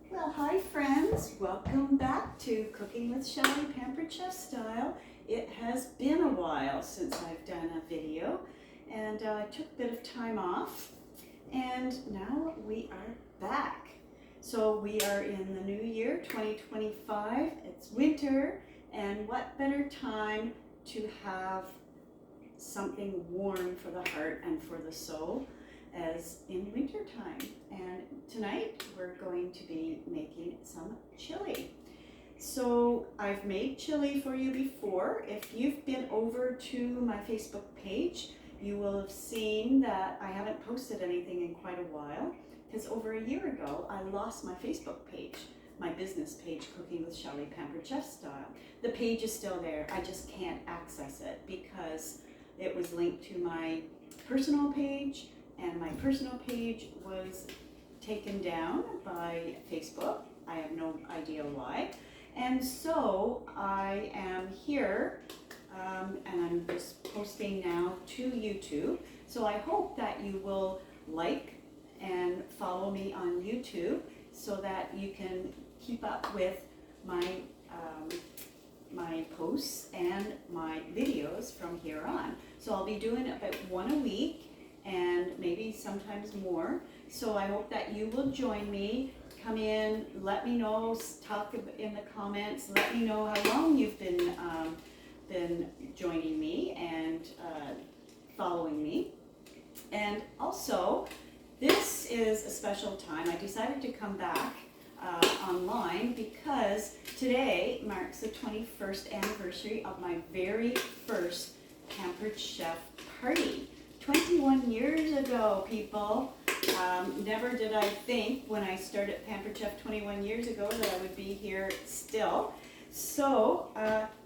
Well, hi friends, welcome back to Cooking with Shelley, Pampered Chef Style. It has been a while since I've done a video, and I took a bit of time off, and now we are back. So we are in the new year, 2025, it's winter, and what better time to have something warm for the heart and for the soul as in winter time. And tonight we're going to be making some chili. So I've made chili for you before. If you've been over to my Facebook page, you will have seen that I haven't posted anything in quite a while because over a year ago I lost my Facebook page, my business page, Cooking with Shelley, Pampered Chef Style. The page is still there, I just can't access it because it was linked to my personal page, and my personal page was taken down by Facebook. I have no idea why. And so I am here and I'm just posting now to YouTube. So I hope that you will like and follow me on YouTube so that you can keep up with my my posts and my videos from here on. So I'll be doing about one a week and maybe sometimes more. So I hope that you will join me. Come in, let me know, talk in the comments, let me know how long you've been joining me and following me. And also, this is a special time. I decided to come back online because today marks the 21st anniversary of my very first Pampered Chef party. 21 years ago, people. Never did I think when I started Pampered Chef 21 years ago that I would be here still. So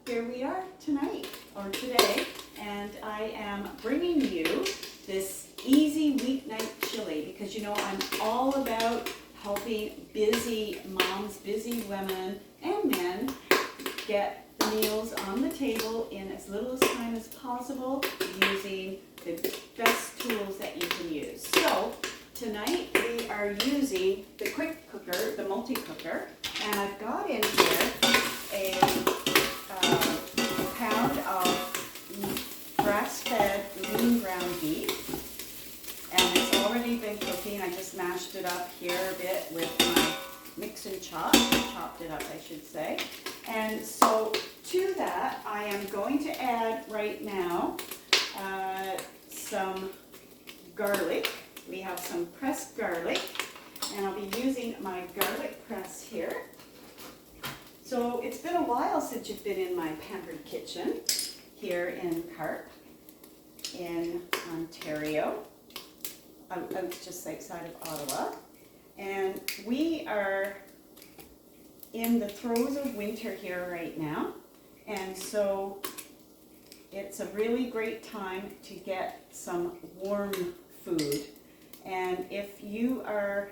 here we are tonight, or today, and I am bringing you this easy weeknight chili because you know I'm all about helping busy moms, busy women, and men get the meals on the table in as little time as possible using the best tools that you can use. So tonight we are using the quick cooker, the multi-cooker, and I've got in here a pound of grass-fed lean ground beef, and it's already been cooking. I just mashed it up here a bit with my mix and chop, chopped it up I should say. And so to that I am going to add right now some garlic. We have some pressed garlic, and I'll be using my garlic press here. So it's been a while since you've been in my Pampered kitchen here in Carp in Ontario. I was just outside of Ottawa, and we are in the throes of winter here right now, and so it's a really great time to get some warm food. And if you are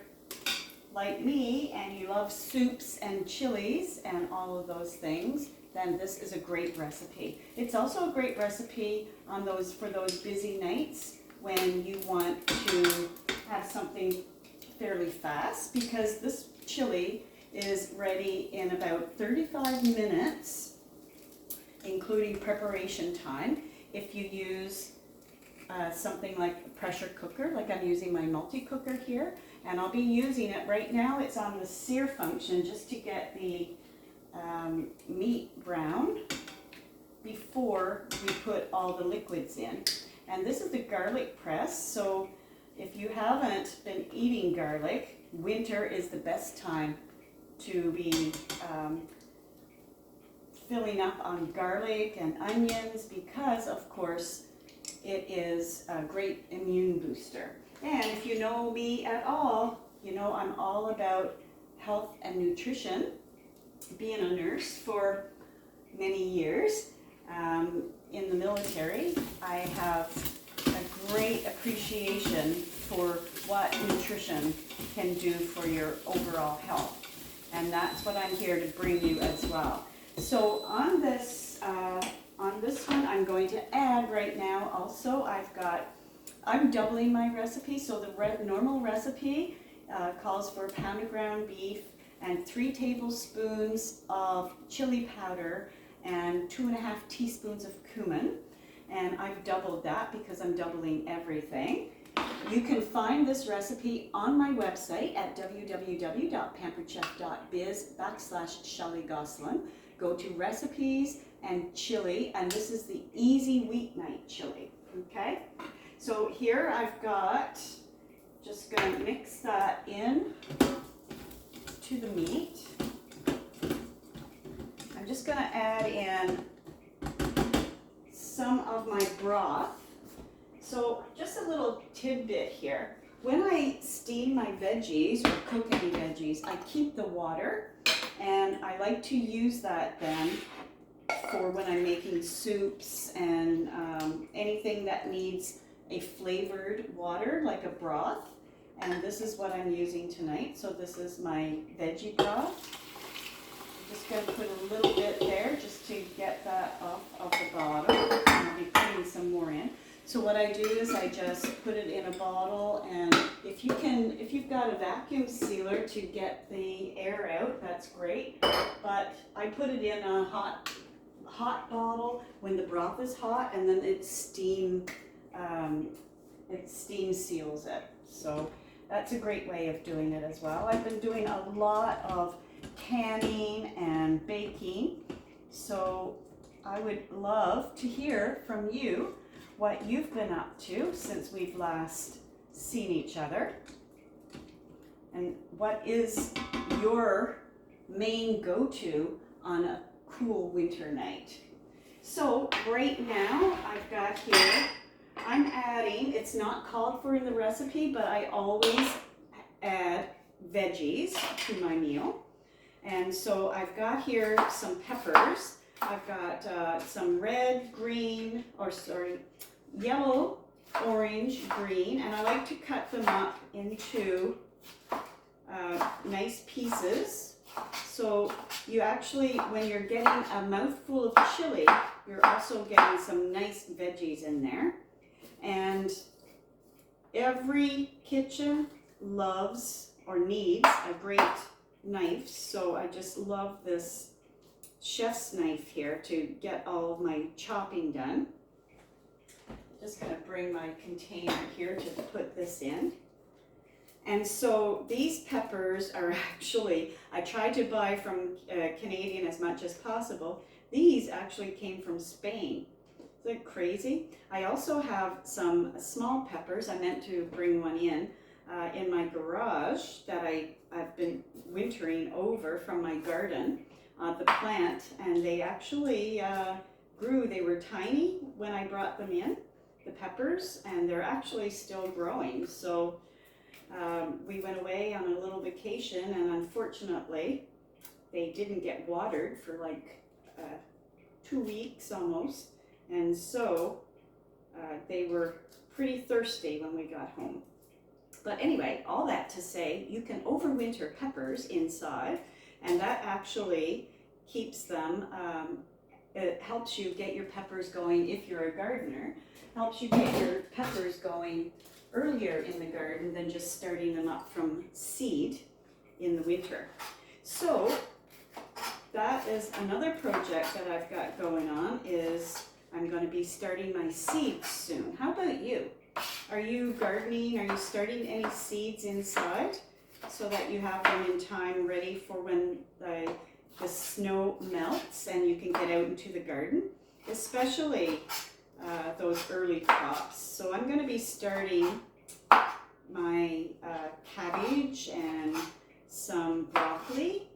like me and you love soups and chilies and all of those things, then this is a great recipe. It's also a great recipe on for those busy nights when you want to have something fairly fast, because this chili is ready in about 35 minutes, including preparation time. If you use something like a pressure cooker, like I'm using my multi-cooker here, and I'll be using it right now. It's on the sear function just to get the meat brown before we put all the liquids in. And this is the garlic press, so if you haven't been eating garlic, winter is the best time to be filling up on garlic and onions because, of course, it is a great immune booster. And if you know me at all, you know I'm all about health and nutrition. Being a nurse for many years in the military, I have a great appreciation for what nutrition can do for your overall health. And that's what I'm here to bring you as well. So on this one, I'm going to add right now also, I'm doubling my recipe. So the normal recipe calls for a pound of ground beef, and 3 tablespoons of chili powder and 2.5 teaspoons of cumin. And I've doubled that because I'm doubling everything. You can find this recipe on my website at www.pamperedchef.biz/Shelley Gosselin. Go to recipes and chili, and this is the easy weeknight chili, okay? So here I've got, just gonna mix that in to the meat. I'm just gonna add in some of my broth. So just a little tidbit here. When I steam my veggies or cook any veggies, I keep the water, and I like to use that then for when I'm making soups and anything that needs a flavored water like a broth. And this is what I'm using tonight. So this is my veggie broth. I'm just going to put a little bit there just to get that off of the bottom. And I'll be putting some more in. So what I do is I just put it in a bottle, and if you've got a vacuum sealer to get the air out, that's great. But I put it in a hot bottle when the broth is hot, and then it steam seals it. So that's a great way of doing it as well. I've been doing a lot of canning and baking, so I would love to hear from you what you've been up to since we've last seen each other, and what is your main go-to on a cool winter night. So right now I've got here, I'm adding, it's not called for in the recipe, but I always add veggies to my meal. And so I've got here some peppers. I've got some red, green, yellow, orange, green, and I like to cut them up into nice pieces. So you actually, when you're getting a mouthful of chili, you're also getting some nice veggies in there. And every kitchen loves or needs a great knife, so I just love this chef's knife here to get all of my chopping done. Just going to bring my container here to put this in. And so these peppers are actually, I tried to buy from Canadian as much as possible. These actually came from Spain. Isn't that crazy? I also have some small peppers. I meant to bring one in my garage that I've been wintering over from my garden, the plant, and they actually grew. They were tiny when I brought them in, the peppers, and they're actually still growing. So we went away on a little vacation, and unfortunately they didn't get watered for like 2 weeks almost, and so they were pretty thirsty when we got home. But anyway, all that to say, you can overwinter peppers inside, and that actually keeps them, it helps you get your peppers going if you're a gardener, helps you get your peppers going earlier in the garden than just starting them up from seed in the winter. So that is another project that I've got going on, is I'm going to be starting my seeds soon. How about you? Are you gardening? Are you starting any seeds inside so that you have them in time ready for when the snow melts and you can get out into the garden, especially those early crops? So I'm going to be starting my cabbage and some broccoli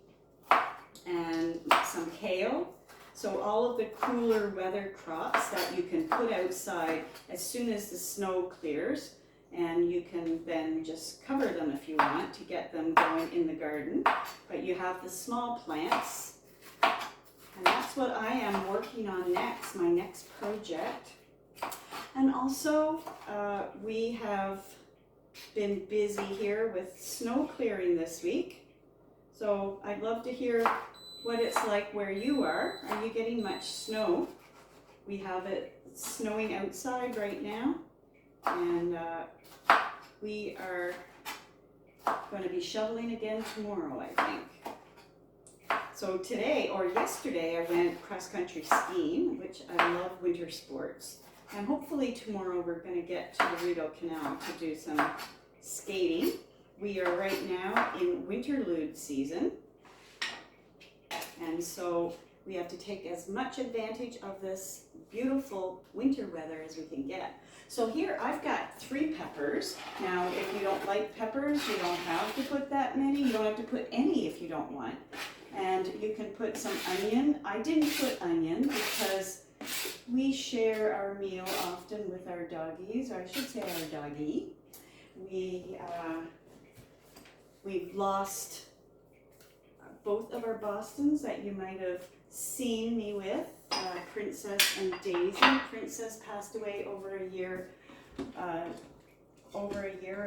and some kale. So all of the cooler weather crops that you can put outside as soon as the snow clears, and you can then just cover them if you want to get them going in the garden. But you have the small plants, and that's what I am working on next, my next project. And also we have been busy here with snow clearing this week. So I'd love to hear what it's like where you are. Are you getting much snow? We have it snowing outside right now, and we are going to be shoveling again tomorrow, I think. So today, or yesterday, I went cross-country skiing, which I love winter sports. And hopefully tomorrow we're going to get to the Rideau Canal to do some skating. We are right now in winterlude season. And so we have to take as much advantage of this beautiful winter weather as we can get. So here I've got 3 peppers. Now, if you don't like peppers, you don't have to put that many. You don't have to put any if you don't want. And you can put some onion. I didn't put onion because we share our meal often with our doggies, or I should say our doggie. We've lost both of our Bostons that you might have seen me with, Princess and Daisy. Princess passed away over a year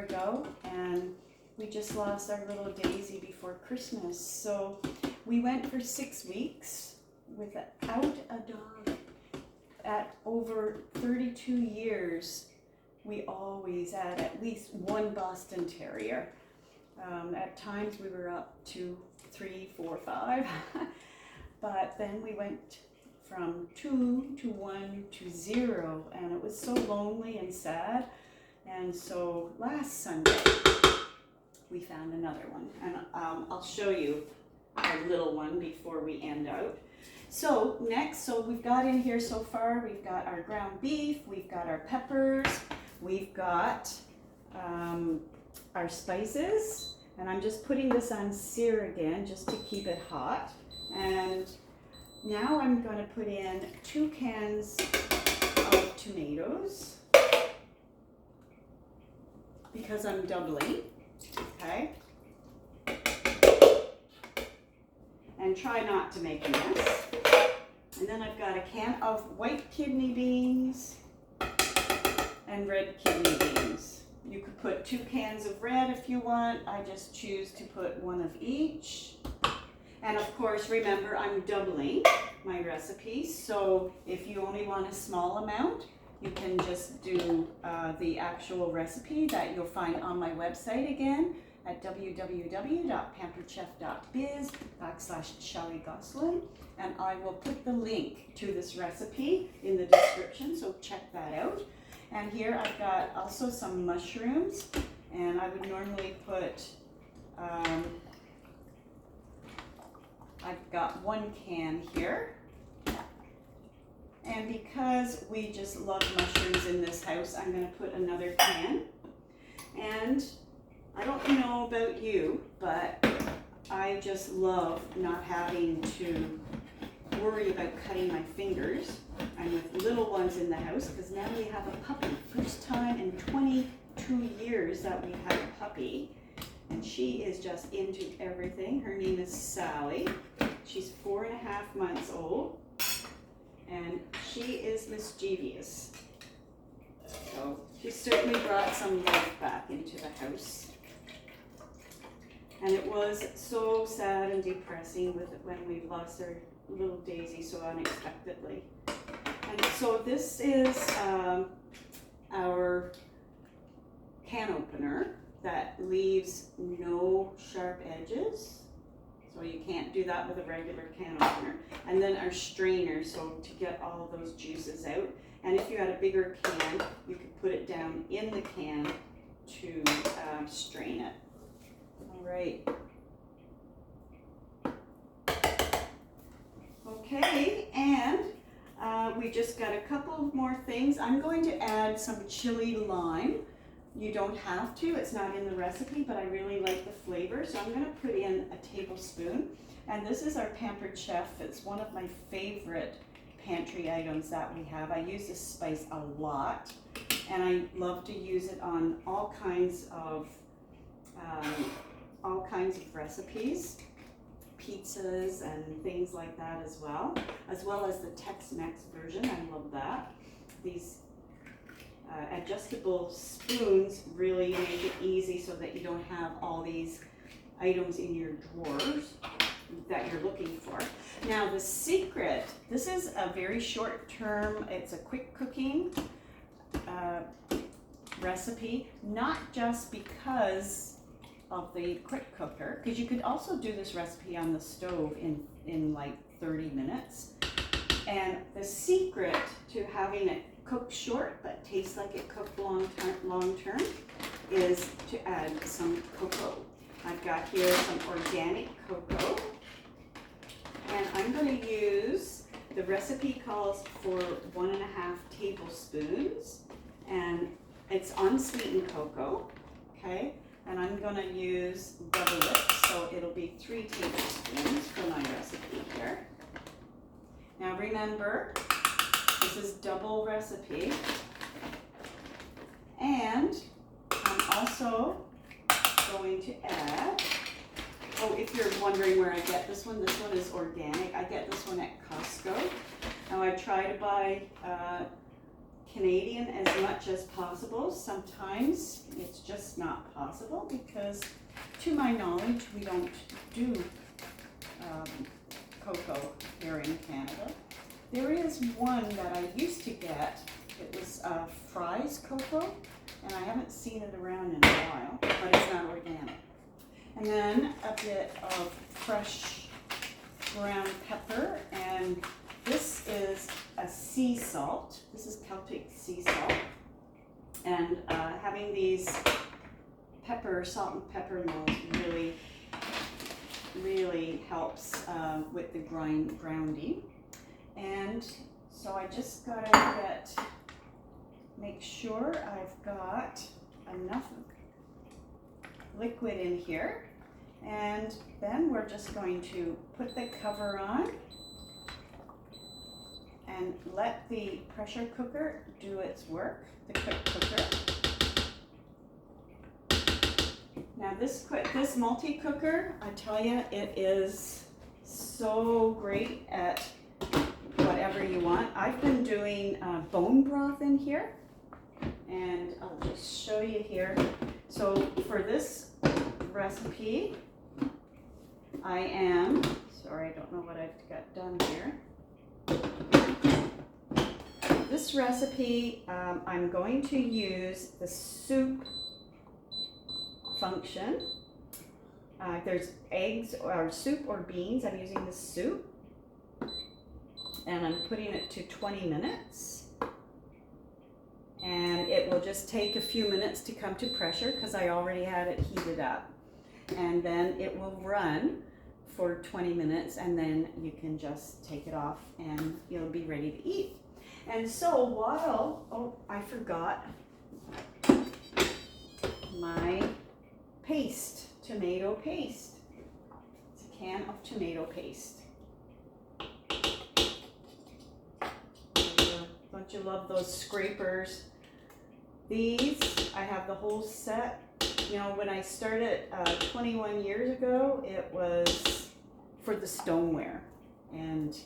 ago, and we just lost our little Daisy before Christmas. So we went for 6 weeks without a dog. At over 32 years, we always had at least 1 Boston Terrier. At times we were up to 3, 4, 5, but then we went from 2 to 1 to 0, and it was so lonely and sad. And so last Sunday we found another one, and I'll show you our little one before we end out. So next, so we've got in here so far, we've got our ground beef, we've got our peppers, we've got our spices, and I'm just putting this on sear again just to keep it hot. And now I'm going to put in 2 cans of tomatoes because I'm doubling, okay? And try not to make a mess. And then I've got a can of white kidney beans and red kidney beans. You could put 2 cans of red if you want. I just choose to put 1 of each. And of course, remember, I'm doubling my recipe. So if you only want a small amount, you can just do the actual recipe that you'll find on my website again at www.pamperedchef.biz/Shelley Gosselin, and I will put the link to this recipe in the description, so check that out. And here I've got also some mushrooms, and I would normally put, I've got 1 can here. And because we just love mushrooms in this house, I'm going to put another can. And I don't know about you, but I just love not having to worry about cutting my fingers. I'm with little ones in the house because now we have a puppy. First time in 22 years that we've had a puppy. And she is just into everything. Her name is Sally. She's 4.5 months old. And she is mischievous. So she certainly brought some life back into the house. And it was so sad and depressing when we lost our little Daisy so unexpectedly. And so this is our can opener that leaves no sharp edges. So you can't do that with a regular can opener. And then our strainer, so to get all of those juices out. And if you had a bigger can, you could put it down in the can to strain it. All right. Okay, and we just got a couple more things. I'm going to add some chili lime. You don't have to, it's not in the recipe, but I really like the flavor, so I'm going to put in a tablespoon. And this is our Pampered Chef. It's one of my favorite pantry items that we have. I use this spice a lot, and I love to use it on all kinds of recipes, pizzas and things like that as well as the Tex-Mex version. I love that. These adjustable spoons really make it easy so that you don't have all these items in your drawers that you're looking for. Now the secret, this is a very short term, it's a quick cooking recipe, not just because of the quick cooker, because you could also do this recipe on the stove in like 30 minutes. And the secret to having it cook short but taste like it cooked long term is to add some cocoa. I've got here some organic cocoa, and I'm going to use, the recipe calls for 1.5 tablespoons, and it's unsweetened cocoa, okay? And I'm going to use double it, so it'll be 3 tablespoons for my recipe here. Now remember, this is double recipe, and I'm also going to add, oh, if you're wondering where I get this one is organic. I get this one at Costco. Now I try to buy Canadian as much as possible. Sometimes it's just not possible because, to my knowledge, we don't do cocoa here in Canada. There is one that I used to get. It was Fry's cocoa, and I haven't seen it around in a while, but it's not organic. And then a bit of fresh ground pepper, and this is a sea salt. This is Celtic sea salt. And having these salt and pepper molds really helps with the grounding. And so I just gotta make sure I've got enough liquid in here. And then we're just going to put the cover on and let the pressure cooker do its work, the quick cooker. Now this multi-cooker, I tell you, it is so great at whatever you want. I've been doing bone broth in here, and I'll just show you here. So for this recipe, I don't know what I've got done here. This recipe, I'm going to use the soup function. There's eggs or soup or beans. I'm using the soup, and I'm putting it to 20 minutes. And it will just take a few minutes to come to pressure because I already had it heated up. And then it will run for 20 minutes, and then you can just take it off and you'll be ready to eat. And so while, I forgot my paste, tomato paste. It's a can of tomato paste. Don't you love those scrapers? These, I have the whole set. You know, when I started 21 years ago, it was for the stoneware. And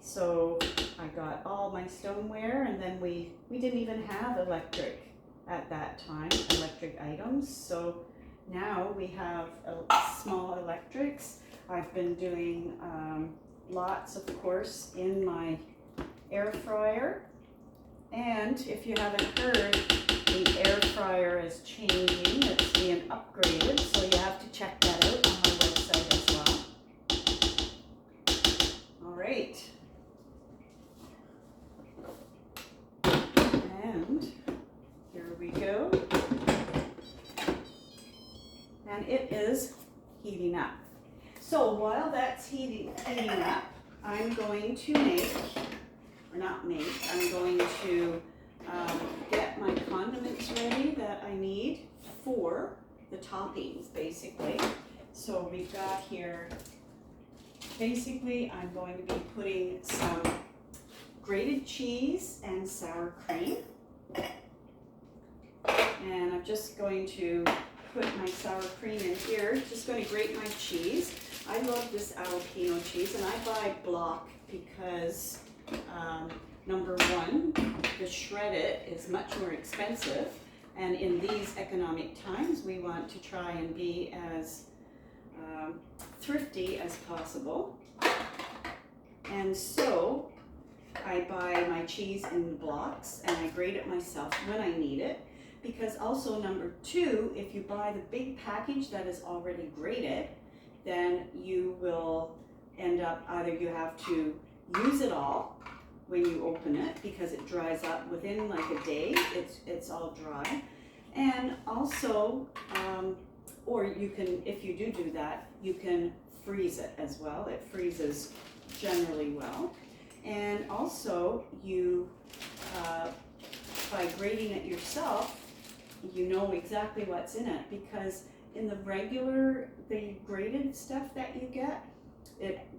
so I got all my stoneware, and then we didn't even have electric at that time, electric items. So now we have small electrics. I've been doing lots, of course, in my air fryer. And if you haven't heard, the air fryer is changing. It's being upgraded, so you have to check that out on my website as well. All right. And here we go. And it is heating up. So while that's heating up, I'm going to I'm going to get my condiments ready that I need for the toppings, basically. So we've got here, basically I'm going to be putting some grated cheese and sour cream. And I'm just going to put my sour cream in here. Just going to grate my cheese. I love this jalapeno cheese, and I buy block because number one, the shredded is much more expensive, and in these economic times, we want to try and be as thrifty as possible. And so I buy my cheese in blocks, and I grate it myself when I need it. because also number two, if you buy the big package that is already grated, then you will end up either you have to use it all when you open it because it dries up within like a day, it's all dry. And also, or you can, if you do that, you can freeze it as well. It freezes generally well. And also you, by grating it yourself, you know exactly what's in it, because in the grated stuff that you get,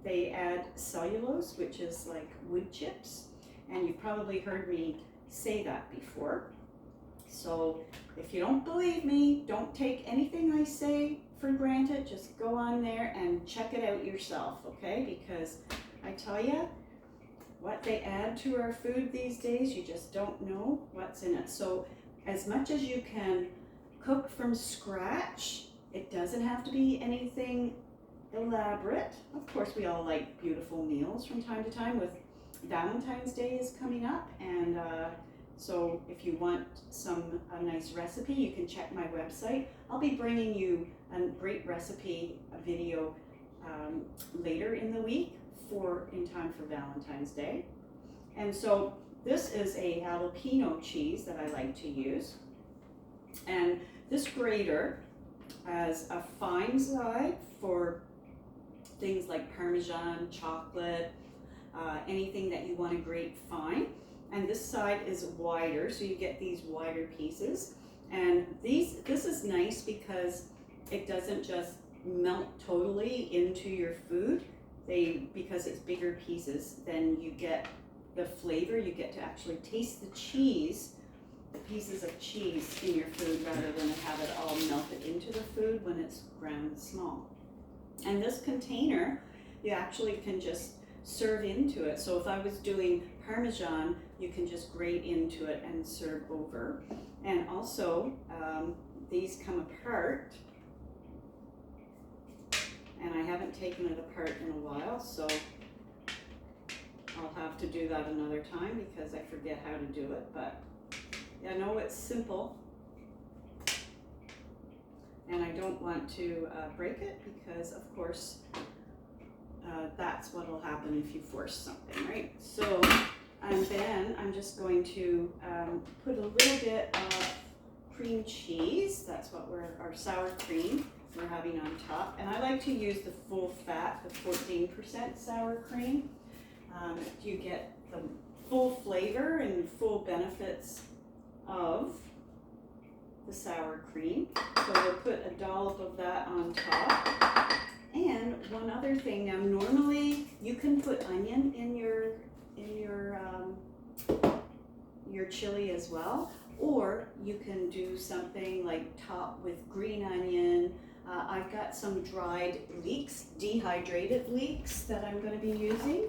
they add cellulose, which is like wood chips, and you've probably heard me say that before. So if you don't believe me, don't take anything I say for granted. Just go on there and check it out yourself, okay? Because I tell you, what they add to our food these days, you just don't know what's in it. So as much as you can cook from scratch, it doesn't have to be anything elaborate. Of course, we all like beautiful meals from time to time. With Valentine's Day is coming up, and so if you want a nice recipe, you can check my website. I'll be bringing you a great recipe video later in the week in time for Valentine's Day. And so this is a jalapeno cheese that I like to use, and this grater has a fine side for things like Parmesan, chocolate, anything that you want to grate fine. And this side is wider, so you get these wider pieces. And this is nice because it doesn't just melt totally into your food. Because it's bigger pieces, then you get the flavor. You get to actually taste the cheese, the pieces of cheese in your food, rather than have it all melted into the food when it's ground small. And this container, you actually can just serve into it. So if I was doing Parmesan, you can just grate into it and serve over. And also, these come apart, and I haven't taken it apart in a while, so I'll have to do that another time because I forget how to do it. But I know it's simple, and I don't want to break it, because of course that's what will happen if you force something, right? So, and then I'm just going to put a little bit of cream cheese. That's what our sour cream we're having on top. And I like to use the full fat, the 14% sour cream. You get the full flavor and full benefits of the sour cream. So we'll put a dollop of that on top. And one other thing, now normally you can put onion in your chili as well, or you can do something like top with green onion. I've got some dried leeks, dehydrated leeks, that I'm going to be using.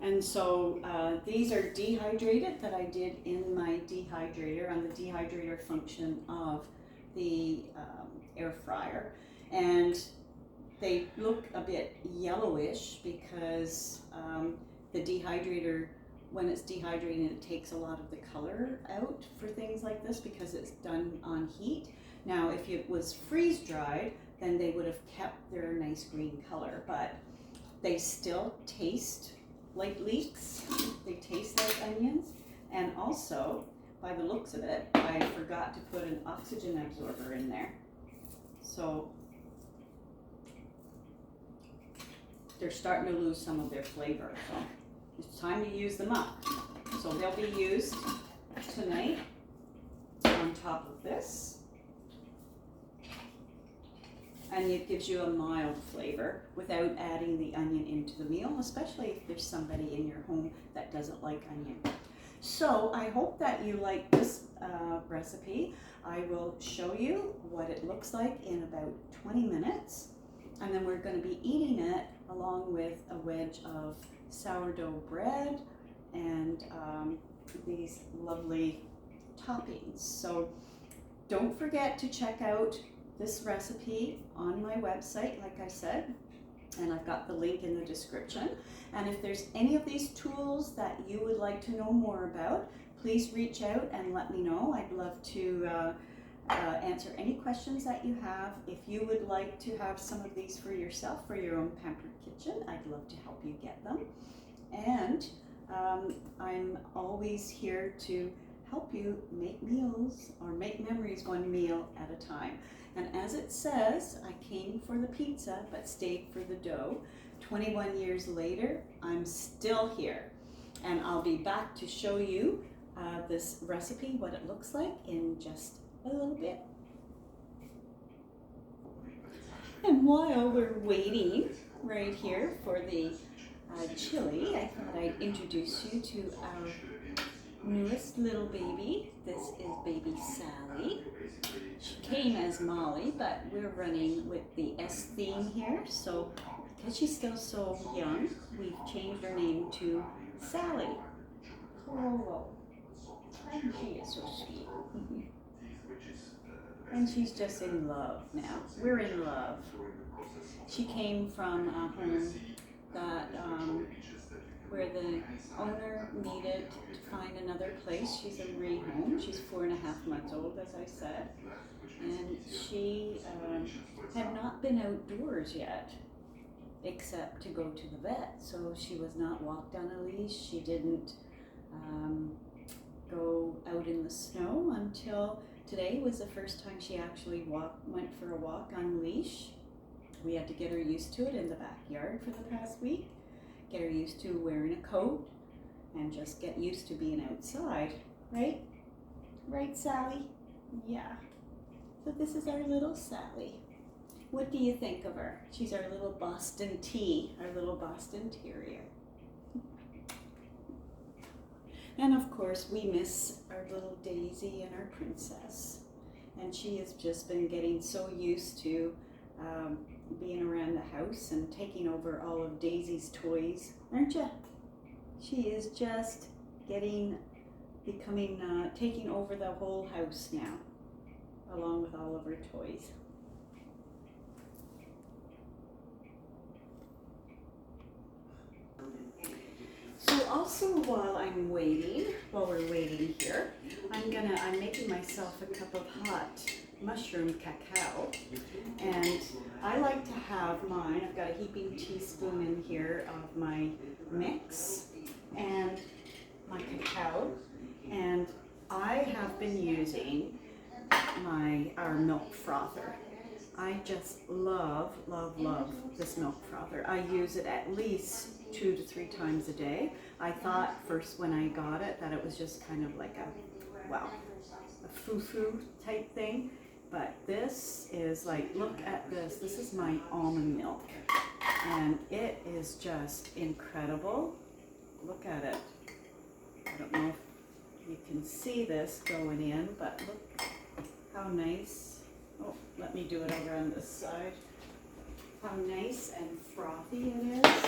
And so these are dehydrated that I did in my dehydrator, on the dehydrator function of the air fryer. And they look a bit yellowish because the dehydrator, when it's dehydrating, it takes a lot of the color out for things like this because it's done on heat. Now, if it was freeze dried, then they would have kept their nice green color, but they still taste like leeks. They taste like onions. And also, by the looks of it, I forgot to put an oxygen absorber in there. So they're starting to lose some of their flavor. So it's time to use them up. So they'll be used tonight on top of this. And it gives you a mild flavor without adding the onion into the meal, especially if there's somebody in your home that doesn't like onion. So I hope that you like this recipe. I will show you what it looks like in about 20 minutes. And then we're going to be eating it along with a wedge of sourdough bread and these lovely toppings. So don't forget to check out this recipe on my website, like I said, and I've got the link in the description. And if there's any of these tools that you would like to know more about, please reach out and let me know. I'd love to answer any questions that you have. If you would like to have some of these for yourself, for your own pampered kitchen, I'd love to help you get them. And I'm always here to help you make meals or make memories one meal at a time. And as it says, I came for the pizza but stayed for the dough. 21 years later, I'm still here. And I'll be back to show you this recipe, what it looks like, in just a little bit. And while we're waiting right here for the chili, I thought I'd introduce you to our newest little baby. This is baby Sally. She came as Molly, but we're running with the S theme here. So because she's still so young, we've changed her name to Sally. Oh, and she is so sweet. And she's just in love now. We're in love. She came from a home that where the owner needed to find another place. She's a rehome. She's 4.5 months old, as I said. And she had not been outdoors yet, except to go to the vet. So she was not walked on a leash. She didn't go out in the snow until today was the first time she actually went for a walk on leash. We had to get her used to it in the backyard for the past week, get her used to wearing a coat, and just get used to being outside, right? Right, Sally? Yeah. So this is our little Sally. What do you think of her? She's our little Boston Tea, our little Boston Terrier. And of course, we miss our little Daisy and our princess. And she has just been getting so used to being around the house and taking over all of Daisy's toys, aren't you? She is just taking over the whole house now, along with all of her toys. So also while we're waiting here, I'm making myself a cup of hot mushroom cacao, and I like to have mine. I've got a heaping teaspoon in here of my mix and my cacao, and I have been using our milk frother. I just love this milk frother. I use it at least 2 to 3 times a day. I thought first when I got it that it was just kind of like a foo-foo type thing, but this is like, look at this. This is my almond milk, and it is just incredible. Look at it. I don't know if you can see this going in, but look how nice. Oh, let me do it over on this side. How nice and frothy it is.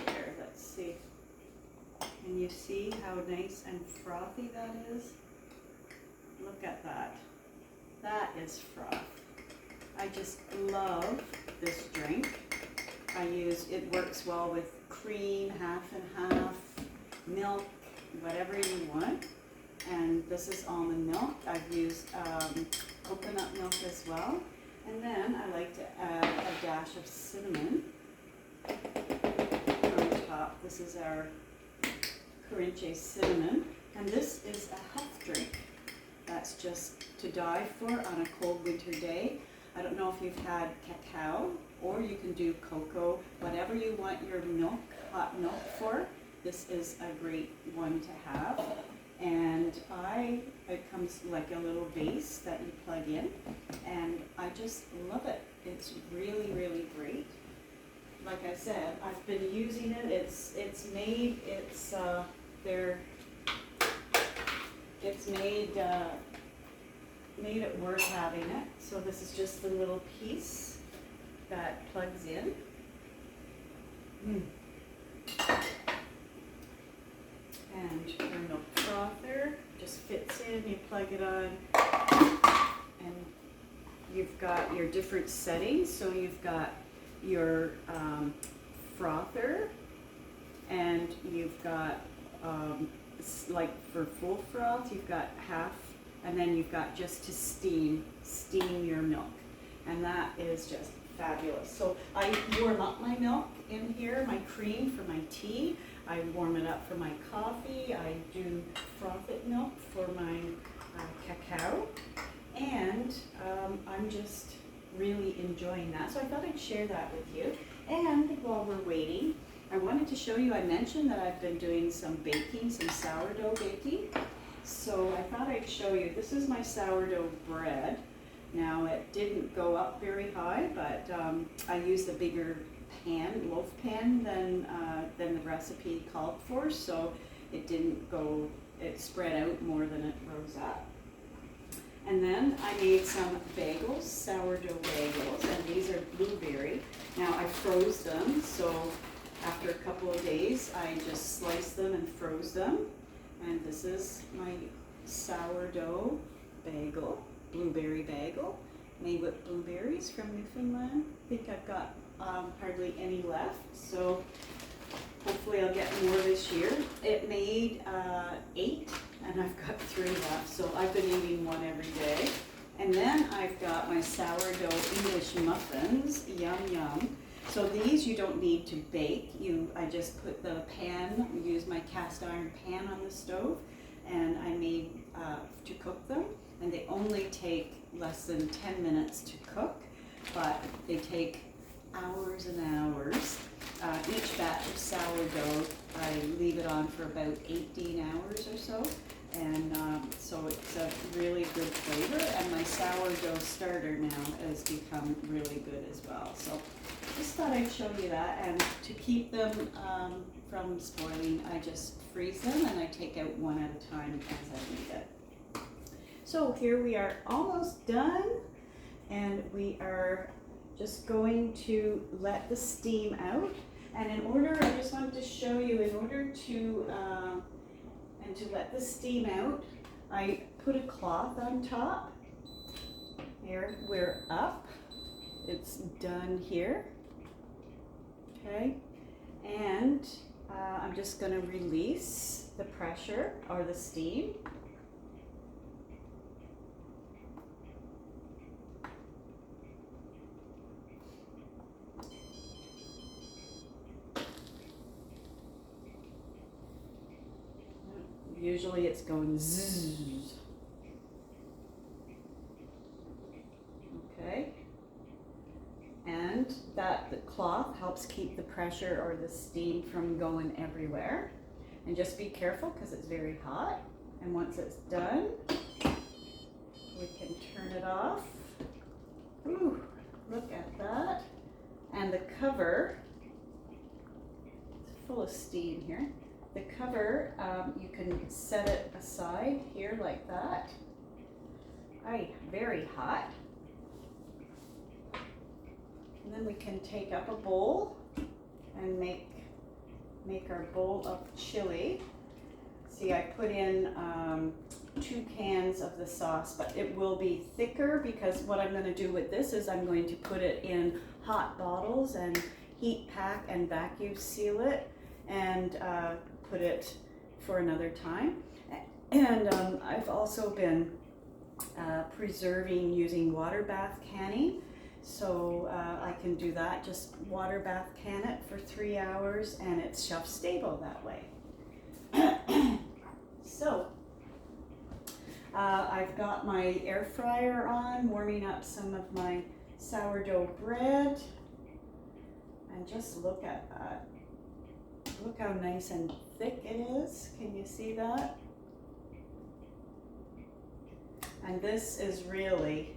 Here, let's see. Can you see how nice and frothy that is? Look at that. That is froth. I just love this drink. It works well with cream, half and half, milk, whatever you want. And this is almond milk. I've used coconut milk as well. And then I like to add a dash of cinnamon on top. This is our Corinche cinnamon. And this is a health drink. That's just to die for on a cold winter day. I don't know if you've had cacao, or you can do cocoa, whatever you want your milk, hot milk for. This is a great one to have. And it comes like a little base that you plug in, and I just love it. It's really, really great. Like I said, I've been using it. It's made it worth having it. So this is just the little piece that plugs in. And your milk frother just fits in, you plug it on, and you've got your different settings. So you've got your frother, and you've got like for full froth, you've got half, and then you've got just to steam your milk, and that is just fabulous. So I warm up my milk in here, my cream for my tea. I warm it up for my coffee. I do frothed milk for my cacao, and I'm just really enjoying that. So I thought I'd share that with you. And while we're waiting, I wanted to show you, I mentioned that I've been doing some baking, some sourdough baking. So I thought I'd show you, this is my sourdough bread. Now it didn't go up very high, but I used a bigger pan, loaf pan than the recipe called for, so it didn't go, it spread out more than it rose up. And then I made some bagels, sourdough bagels, and these are blueberry. Now I froze them, so after a couple of days I just sliced them and froze them. And this is my sourdough bagel, blueberry bagel, made with blueberries from Newfoundland. I think I've got hardly any left, so hopefully I'll get more this year. It made 8, and I've got 3 left, so I've been eating one every day. And then I've got my sourdough English muffins, yum yum. So these you don't need to bake. I just put the pan, use my cast iron pan on the stove, and I made to cook them. And they only take less than 10 minutes to cook, but they take hours and hours. Each batch of sourdough, I leave it on for about 18 hours or so. And so it's a really good flavor, and my sourdough starter now has become really good as well. So just thought I'd show you that, and to keep them from spoiling, I just freeze them and I take out one at a time as I need it. So here we are almost done, and we are just going to let the steam out. And in order, I just wanted to show you, in order to let the steam out, I put a cloth on top. Here, we're up. It's done here. Okay, and I'm just going to release the pressure or the steam. Usually it's going zzz. Okay, and the cloth helps keep the pressure or the steam from going everywhere. And just be careful because it's very hot. And once it's done, we can turn it off. Ooh, look at that. And the cover, it's full of steam here. The cover, you can set it aside here like that. Aye, very hot. And then we can take up a bowl and make our bowl of chili. See, I put in 2 cans of the sauce, but it will be thicker because what I'm going to do with this is I'm going to put it in hot bottles and heat pack and vacuum seal it, and put it for another time. And I've also been preserving using water bath canning, so I can do that, just water bath can it for 3 hours, and it's shelf stable that way. So I've got my air fryer on, warming up some of my sourdough bread, and just look at that. Look how nice and thick it is. Can you see that? And this is really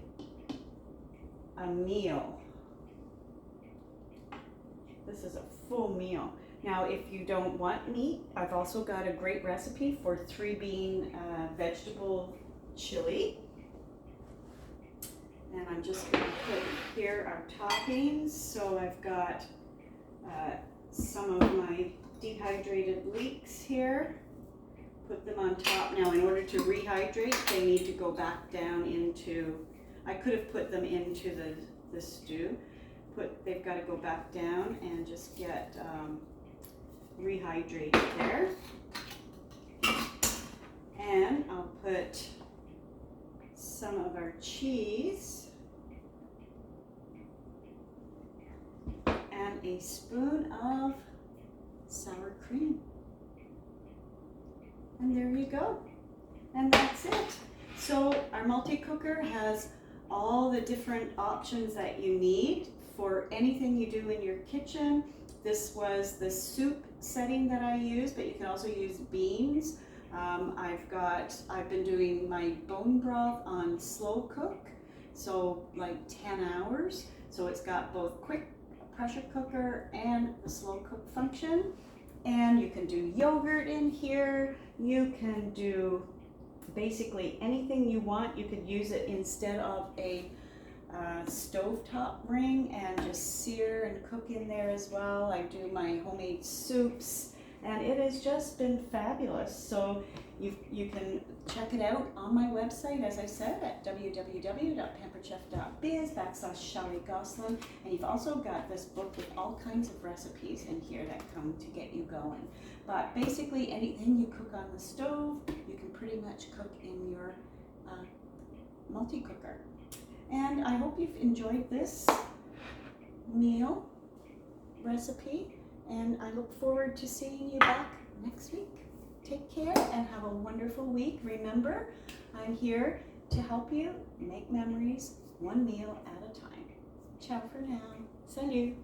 a meal. This is a full meal. Now, if you don't want meat, I've also got a great recipe for 3-bean vegetable chili. And I'm just going to put here our toppings. So I've got some of my dehydrated leeks here. Put them on top. Now, in order to rehydrate, they need to go back down into, I could have put them into the stew. they've got to go back down and just get rehydrated there. And I'll put some of our cheese and a spoon of sour cream. And there you go. And that's it. So our multi-cooker has all the different options that you need for anything you do in your kitchen. This was the soup setting that I used, but you can also use beans. I've been doing my bone broth on slow cook, so like 10 hours. So it's got both quick pressure cooker and the slow cook function. And you can do yogurt in here. You can do basically anything you want. You could use it instead of a stovetop ring and just sear and cook in there as well. I do my homemade soups, and it has just been fabulous. So you can check it out on my website, as I said, at www.pamperedchef.biz/Shelley Gosselin. And you've also got this book with all kinds of recipes in here that come to get you going. But basically anything you cook on the stove, you can pretty much cook in your multi-cooker. And I hope you've enjoyed this meal recipe, and I look forward to seeing you back next week. Take care and have a wonderful week. Remember, I'm here to help you make memories one meal at a time. Ciao for now. Salut.